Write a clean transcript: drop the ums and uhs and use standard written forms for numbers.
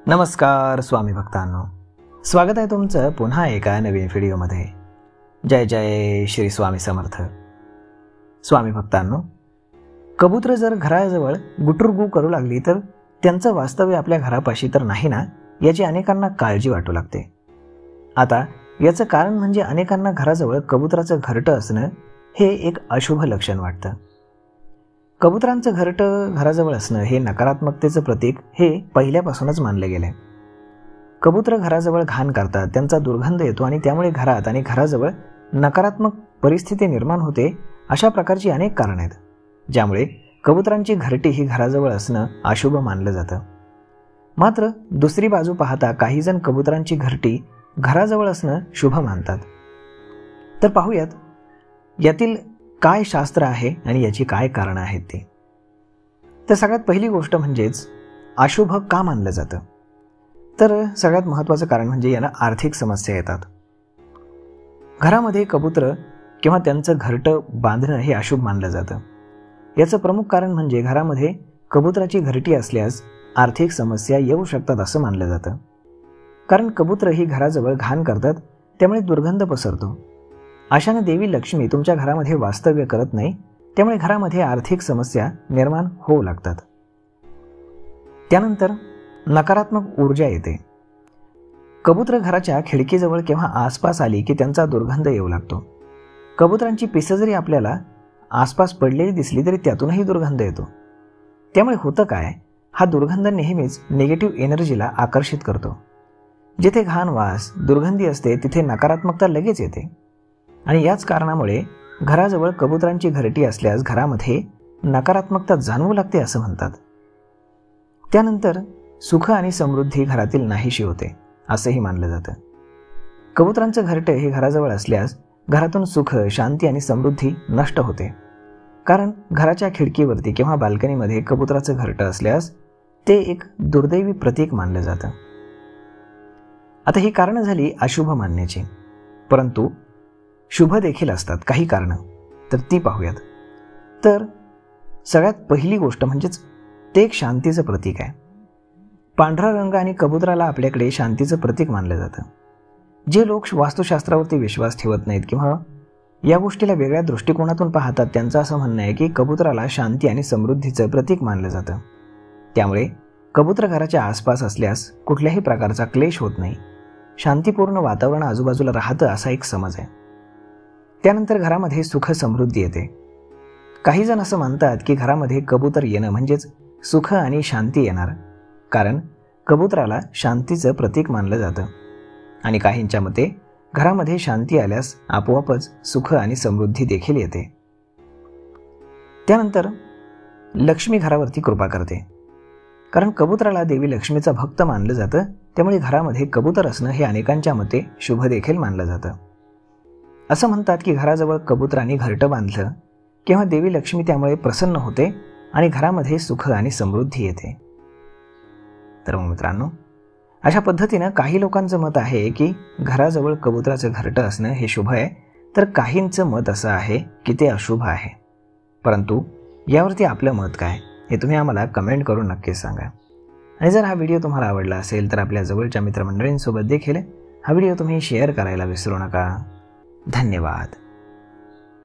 नमस्कार स्वामी भक्तांनो, स्वागत आहे तुमचं पुन्हा एका नवीन व्हिडिओमध्ये। जय जय श्री स्वामी समर्थ। स्वामी भक्तांनो, कबूतर जर घराजवळ गुटुरगू करू लागली तर त्यांचं वास्तव्य आपल्या घरापाशी तर नाही ना, याची अनेकांना काळजी वाटू लागते। आता याचं कारण म्हणजे अनेकांना घराजवळ कबुतराचं घरटं असणं हे एक अशुभ लक्षण वाटतं। कबुतरांचं घरटं घराजवळ असणं हे नकारात्मकतेचं प्रतीक हे पहिल्यापासूनच मानलं गेलंय। कबूतर घराजवळ घाण करतात, त्यांचा दुर्गंध येतो आणि त्यामुळे घरात आणि घराजवळ नकारात्मक परिस्थिती निर्माण होते। अशा प्रकारची अनेक कारणं आहेत ज्यामुळे कबुतरांची घरटी ही घराजवळ असणं अशुभ मानलं जातं। मात्र दुसरी बाजू पाहता काही जण कबुतरांची घरटी घराजवळ असणं शुभ मानतात। तर पाहूयात यातील काय शास्त्र आहे आणि याची काय कारणं आहेत ते। तर सगळ्यात पहिली गोष्ट म्हणजेच अशुभ का मानलं जातं, तर सगळ्यात महत्त्वाचं कारण म्हणजे याला आर्थिक समस्या येतात। घरामध्ये कबूतर किंवा त्यांचं घरटं बांधणं हे अशुभ मानलं जातं। याचं प्रमुख कारण म्हणजे घरामध्ये कबुतराची घरटी असल्यास आर्थिक समस्या येऊ शकतात असं मानलं जातं। कारण कबूतर ही घराजवळ घाण करतात, त्यामुळे दुर्गंध पसरतो। अशाने देवी लक्ष्मी तुमच्या घरामध्ये वास्तव्य करत नाही, त्यामुळे घरामध्ये आर्थिक समस्या निर्माण होऊ लागतात। त्यानंतर नकारात्मक ऊर्जा येते। कबूतर घराच्या खिडकीजवळ किंवा आसपास आली की त्यांचा दुर्गंध येऊ लागतो। कबुतरांची पिसं जरी आपल्याला आसपास पडलेली दिसली तरी त्यातूनही दुर्गंध येतो। त्यामुळे होतं काय, हा दुर्गंध नेहमीच निगेटिव्ह एनर्जीला आकर्षित करतो। जिथे घाण वास दुर्गंधी असते तिथे नकारात्मकता लगेच येते आणि याच कारणामुळे घराजवळ कबुतरांची घरटी असल्यास घरामध्ये नकारात्मकता जाणवू लागते असं म्हणतात। त्यानंतर सुख आणि समृद्धी घरातील नाहीशी होते असंही मानलं जातं। कबुतरांचं घरटे हे घराजवळ असल्यास घरातून सुख, शांती आणि समृद्धी नष्ट होते। कारण घराच्या खिडकीवरती किंवा बाल्कनीमध्ये कबुतराचं घरटं असल्यास ते एक दुर्दैवी प्रतीक मानलं जातं। आता ही कारणं झाली अशुभ मानण्याची, परंतु शुभ देखील असतात काही कारणं, तर ती पाहूयात। तर सगळ्यात पहिली गोष्ट म्हणजेच ते एक शांतीचं प्रतीक आहे। पांढरा रंग आणि कबुतराला आपल्याकडे शांतीचं प्रतीक मानलं जातं। जे लोक वास्तुशास्त्रावरती विश्वास ठेवत नाहीत किंवा या गोष्टीला वेगळ्या दृष्टिकोनातून पाहतात, त्यांचं असं म्हणणं आहे की कबुतराला शांती आणि समृद्धीचं प्रतीक मानलं जातं। त्यामुळे कबूतर घराच्या आसपास असल्यास कुठल्याही प्रकारचा क्लेश होत नाही, शांतीपूर्ण वातावरण आजूबाजूला राहतं असा एक समज आहे। त्यानंतर घरामध्ये सुख समृद्धी येते। काही जण असं मानतात की घरामध्ये कबूतर येणं म्हणजेच सुख आणि शांती येणार, कारण कबुतराला शांतीचं प्रतीक मानलं जातं आणि काहींच्या मते घरामध्ये शांती आल्यास आपोआपच सुख आणि समृद्धी देखील येते। त्यानंतर लक्ष्मी घरावरती कृपा करते, कारण कबुतराला देवी लक्ष्मीचा भक्त मानलं जातं, त्यामुळे घरामध्ये कबूतर असणं हे अनेकांच्या मते शुभ देखील मानलं जातं। असं म्हणतात की घराजवळ कबुतरांनी घरटं बांधलं किंवा देवी लक्ष्मी त्यामुळे प्रसन्न होते आणि घरामध्ये सुख आणि समृद्धी येते। तर मग मित्रांनो, अशा पद्धतीनं काही लोकांचं मत आहे की घराजवळ कबुतराचं घरटं असणं हे शुभ आहे, तर काहींचं मत असं आहे की ते अशुभ आहे। परंतु यावरती आपलं मत काय हे तुम्ही आम्हाला कमेंट करून नक्कीच सांगा। आणि जर हा व्हिडिओ तुम्हाला आवडला असेल तर आपल्या जवळच्या मित्रमंडळींसोबत देखील हा व्हिडिओ तुम्ही शेअर करायला विसरू नका। धन्यवाद।